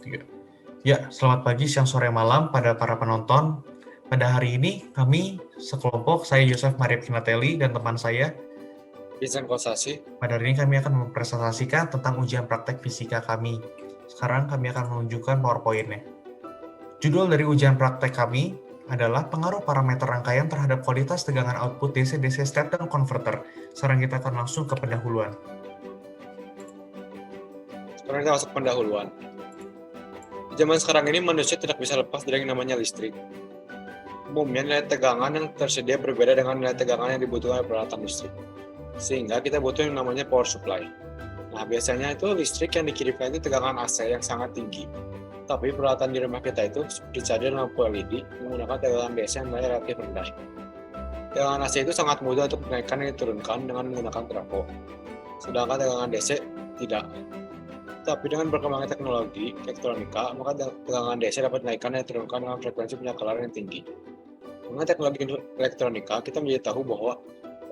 3. Ya, selamat pagi, siang, sore, malam pada para penonton. Pada hari ini kami sekelompok, saya Yosef Maria Kinatelli dan teman saya Vincent Kosasi. Pada hari ini kami akan mempresentasikan tentang ujian praktek fisika kami. Sekarang kami akan menunjukkan PowerPoint-nya. Judul dari ujian praktek kami adalah pengaruh parameter rangkaian terhadap kualitas tegangan output DC-DC step dan converter. Sekarang kita akan langsung ke pendahuluan. Sekarang kita masuk pendahuluan. Di zaman sekarang ini manusia tidak bisa lepas dari yang namanya listrik. Umumnya nilai tegangan yang tersedia berbeda dengan nilai tegangan yang dibutuhkan oleh peralatan listrik. Sehingga kita butuh yang namanya power supply. Nah, biasanya itu listrik yang dikirimkan itu tegangan AC yang sangat tinggi. Tapi peralatan di rumah kita itu seperti charger lampu LED menggunakan tegangan DC yang relatif rendah. Tegangan AC itu sangat mudah untuk dinaikkan dan diturunkan dengan menggunakan trafo. Sedangkan tegangan DC tidak. Tapi dengan berkembangnya teknologi elektronika, maka tegangan DC dapat dinaikkan dan diturunkan dengan frekuensi penyakalaran yang tinggi. Dengan teknologi elektronika, kita menjadi tahu bahwa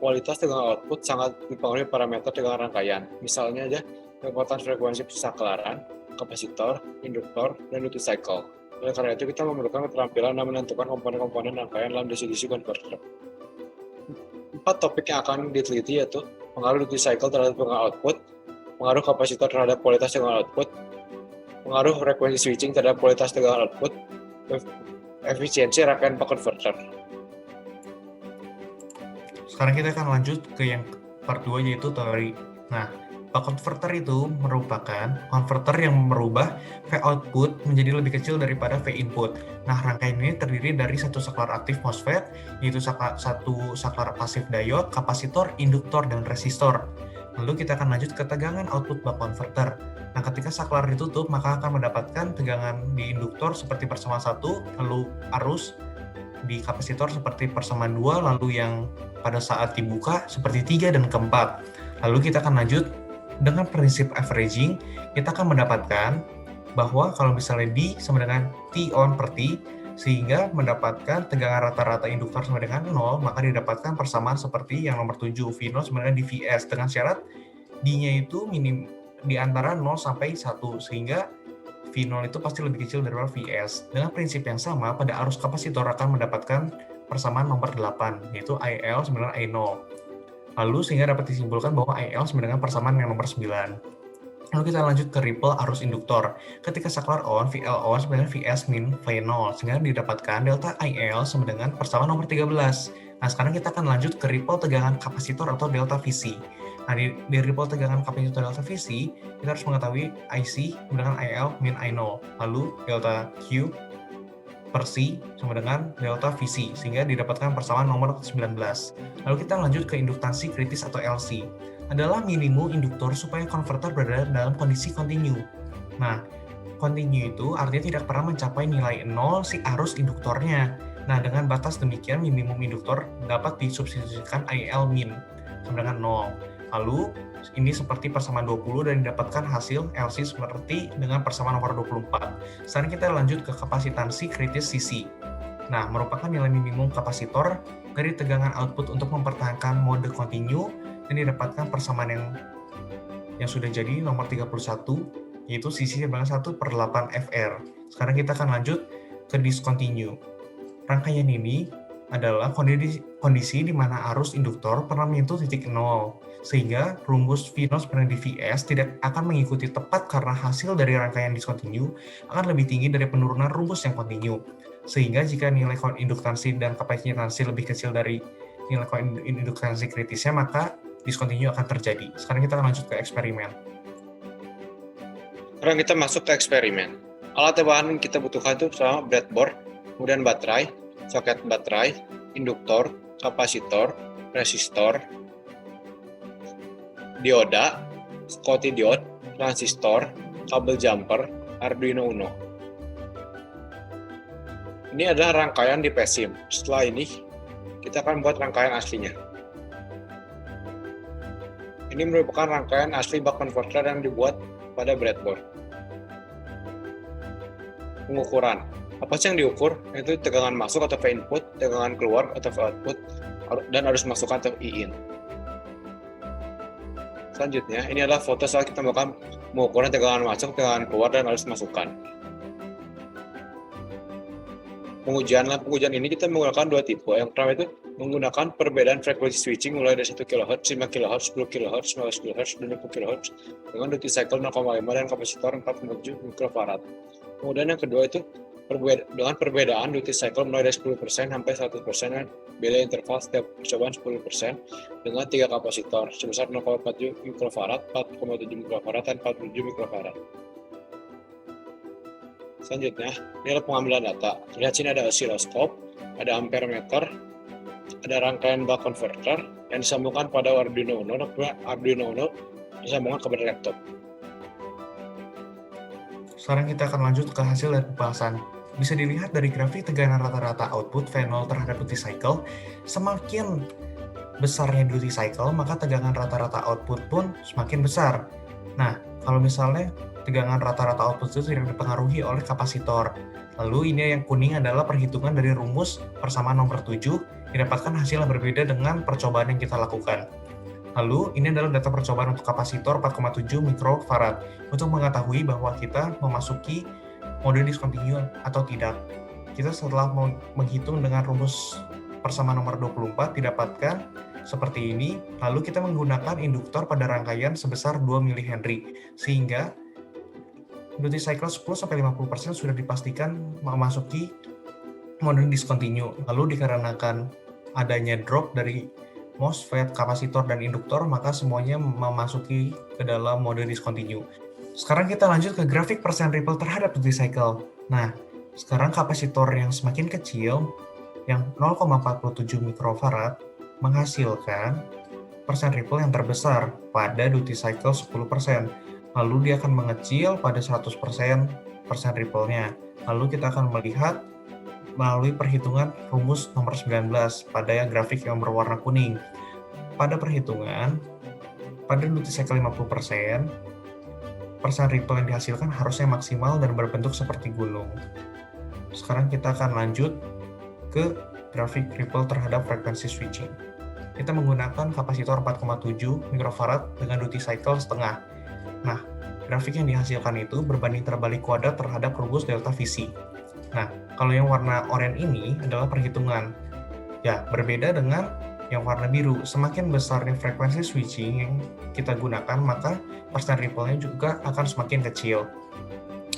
kualitas tegangan output sangat dipengaruhi parameter tegangan rangkaian. Misalnya aja, kekuatan frekuensi pesakelaran, kapasitor, induktor, dan duty cycle. Oleh karena itu, kita memerlukan keterampilan dalam menentukan komponen-komponen rangkaian dalam DC-DC converter. 4 topik yang akan diteliti yaitu pengaruh duty cycle terhadap tegangan output, pengaruh kapasitor terhadap kualitas tegangan output, pengaruh frekuensi switching terhadap kualitas tegangan output, efisiensi rangkaian converter. Sekarang kita akan lanjut ke yang part 2 yaitu teori. Nah, Buck converter itu merupakan konverter yang merubah V output menjadi lebih kecil daripada V input. Nah, rangkaian ini terdiri dari satu saklar aktif MOSFET, yaitu satu saklar pasif diode, kapasitor, induktor, dan resistor. Lalu kita akan lanjut ke tegangan output buck converter. Nah, ketika saklar ditutup, maka akan mendapatkan tegangan di induktor seperti persamaan 1, lalu arus di kapasitor seperti persamaan 2, lalu yang pada saat dibuka seperti 3 dan keempat. Lalu kita akan lanjut dengan prinsip averaging, kita akan mendapatkan bahwa kalau misalnya D sama dengan T on per T, sehingga mendapatkan tegangan rata-rata induktor sama dengan 0, maka didapatkan persamaan seperti yang nomor 7, V0 sama dengan dVs, dengan syarat D-nya itu minim di antara 0 sampai 1, sehingga V0 itu pasti lebih kecil daripada Vs. Dengan prinsip yang sama, pada arus kapasitor akan mendapatkan persamaan nomor 8, yaitu IL sama dengan I0. Lalu sehingga dapat disimpulkan bahwa IL sama dengan persamaan yang nomor 9. Lalu kita lanjut ke ripple arus induktor. Ketika saklar on, VL on sama dengan Vs min V0, sehingga didapatkan delta IL sama dengan persamaan nomor 13. Nah, sekarang kita akan lanjut ke ripple tegangan kapasitor atau delta VC. Nah, di ripple tegangan kapasitor delta VC, kita harus mengetahui IC sama dengan IL min I0. Lalu delta Q per C sama dengan delta VC, sehingga didapatkan persamaan nomor 19. Lalu kita lanjut ke induktansi kritis atau LC. Adalah minimum induktor supaya konverter berada dalam kondisi kontinu. Nah, kontinu itu artinya tidak pernah mencapai nilai 0 si arus induktornya. Nah, dengan batas demikian minimum induktor dapat disubstitusikan IL min sama dengan 0. Lalu ini seperti persamaan 20 dan didapatkan hasil LC seperti dengan persamaan nomor 24. Sekarang kita lanjut ke kapasitansi kritis CC. Nah, merupakan nilai minimum kapasitor dari tegangan output untuk mempertahankan mode kontinu dan didapatkan persamaan yang sudah jadi nomor 31, yaitu CC sebanyak 1/8 FR. Sekarang kita akan lanjut ke discontinue. Rangkaian ini adalah kondisi di mana arus induktor pernah menyentuh titik 0, sehingga rumus V0 sama dengan dVs tidak akan mengikuti tepat karena hasil dari rangkaian discontinue akan lebih tinggi dari penurunan rumus yang kontinu. Sehingga jika nilai induktansi dan kapasitansi lebih kecil dari nilai induktansi kritisnya, maka discontinue akan terjadi. Sekarang kita akan lanjut ke eksperimen. Sekarang kita masuk ke eksperimen. Alat bahan yang kita butuhkan itu pertama breadboard, kemudian baterai, soket baterai, induktor, kapasitor, resistor, dioda, Schottky diode, transistor, kabel jumper, Arduino Uno. Ini adalah rangkaian di PSIM. Setelah ini, kita akan buat rangkaian aslinya. Ini merupakan rangkaian asli buck converter yang dibuat pada breadboard. Pengukuran. Apa sih yang diukur? Yaitu tegangan masuk atau V input, tegangan keluar atau V output, dan arus masukan atau I in. Selanjutnya, ini adalah foto saat kita melakukan pengukuran tegangan masuk, tegangan keluar, dan arus masukan. pengujian ini kita menggunakan dua tipe. Yang pertama itu menggunakan perbedaan frekuensi switching mulai dari 1 kHz, 5 kHz, 10 kHz, 15 kHz, dan 20 kHz dengan duty cycle 0,5 dan kapasitor 4,7 mikrofarad. Kemudian yang kedua itu dengan perbedaan duty cycle mulai dari 10% sampai 100% dan beda interval setiap percobaan 10% dengan 3 kapasitor sebesar 0,47 mikrofarad, 4,7 mikrofarad, dan 47 mikrofarad. Selanjutnya, ini adalah pengambilan data. Lihat sini ada oscilloscope, ada ampere meter, ada rangkaian buck converter yang disambungkan pada Arduino Uno, dan kemudian Arduino Uno disambungkan kepada laptop. Sekarang kita akan lanjut ke hasil dari pembahasan. Bisa dilihat dari grafik tegangan rata-rata output V0 terhadap duty cycle, semakin besarnya duty cycle, maka tegangan rata-rata output pun semakin besar. Nah, kalau misalnya tegangan rata-rata output itu tidak dipengaruhi oleh kapasitor. Lalu ini yang kuning adalah perhitungan dari rumus persamaan nomor 7, didapatkan hasil yang berbeda dengan percobaan yang kita lakukan. Lalu ini adalah data percobaan untuk kapasitor 4,7 mikrofarad untuk mengetahui bahwa kita memasuki mode discontinue atau tidak. Kita setelah menghitung dengan rumus persamaan nomor 24 didapatkan seperti ini, lalu kita menggunakan induktor pada rangkaian sebesar 2 mH, sehingga duty cycle 10-50% sudah dipastikan memasuki mode discontinue. Lalu dikarenakan adanya drop dari MOSFET, kapasitor, dan induktor, maka semuanya memasuki ke dalam mode discontinue. Sekarang kita lanjut ke grafik persen ripple terhadap duty cycle. Nah, sekarang kapasitor yang semakin kecil, yang 0,47 mikrofarad, menghasilkan persen ripple yang terbesar pada duty cycle 10%. Lalu dia akan mengecil pada 100% persen ripple-nya. Lalu kita akan melihat melalui perhitungan rumus nomor 19 pada grafik yang berwarna kuning. Pada perhitungan, pada duty cycle 50%, persen ripple yang dihasilkan harusnya maksimal dan berbentuk seperti gunung. Sekarang kita akan lanjut ke grafik ripple terhadap frekuensi switching. Kita menggunakan kapasitor 4,7 mikrofarad dengan duty cycle setengah. Nah, grafik yang dihasilkan itu berbanding terbalik kuadrat terhadap rumus delta VC. Nah, kalau yang warna oranye ini adalah perhitungan. Ya, berbeda dengan yang warna biru. Semakin besarnya frekuensi switching yang kita gunakan, maka persen ripple-nya juga akan semakin kecil.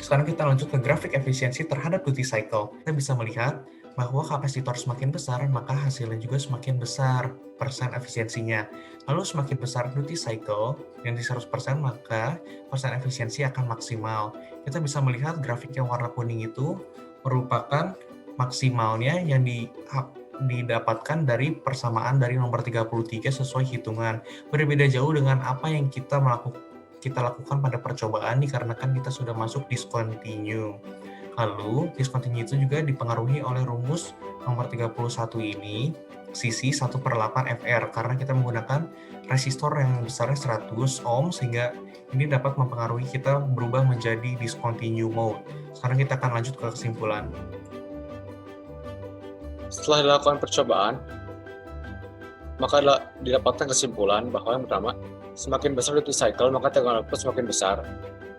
Sekarang kita lanjut ke grafik efisiensi terhadap duty cycle. Kita bisa melihat bahwa kapasitor semakin besar, maka hasilnya juga semakin besar persen efisiensinya. Lalu semakin besar duty cycle, yang di 100%, maka persen efisiensi akan maksimal. Kita bisa melihat grafik yang warna kuning itu merupakan maksimalnya yang didapatkan dari persamaan dari nomor 33 sesuai hitungan. Berbeda jauh dengan apa yang kita lakukan pada percobaan dikarenakan kita sudah masuk discontinue. Lalu, discontinue itu juga dipengaruhi oleh rumus nomor 31 ini, sisi 1/8 FR, karena kita menggunakan resistor yang besarnya 100 ohm, sehingga ini dapat mempengaruhi kita berubah menjadi discontinue mode. Sekarang kita akan lanjut ke kesimpulan. Setelah dilakukan percobaan, maka didapatkan kesimpulan bahwa yang pertama, semakin besar duty cycle, maka tegangan output semakin besar.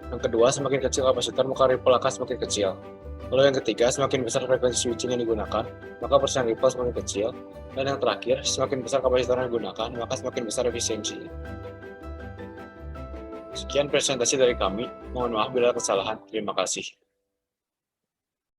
Yang kedua, semakin kecil kapasitor, maka ripple akan semakin kecil. Lalu yang ketiga, semakin besar frekuensi switching yang digunakan, maka persen ripple semakin kecil. Dan yang terakhir, semakin besar kapasitor yang digunakan, maka semakin besar efisiensi. Sekian presentasi dari kami. Mohon maaf bila ada kesalahan. Terima kasih.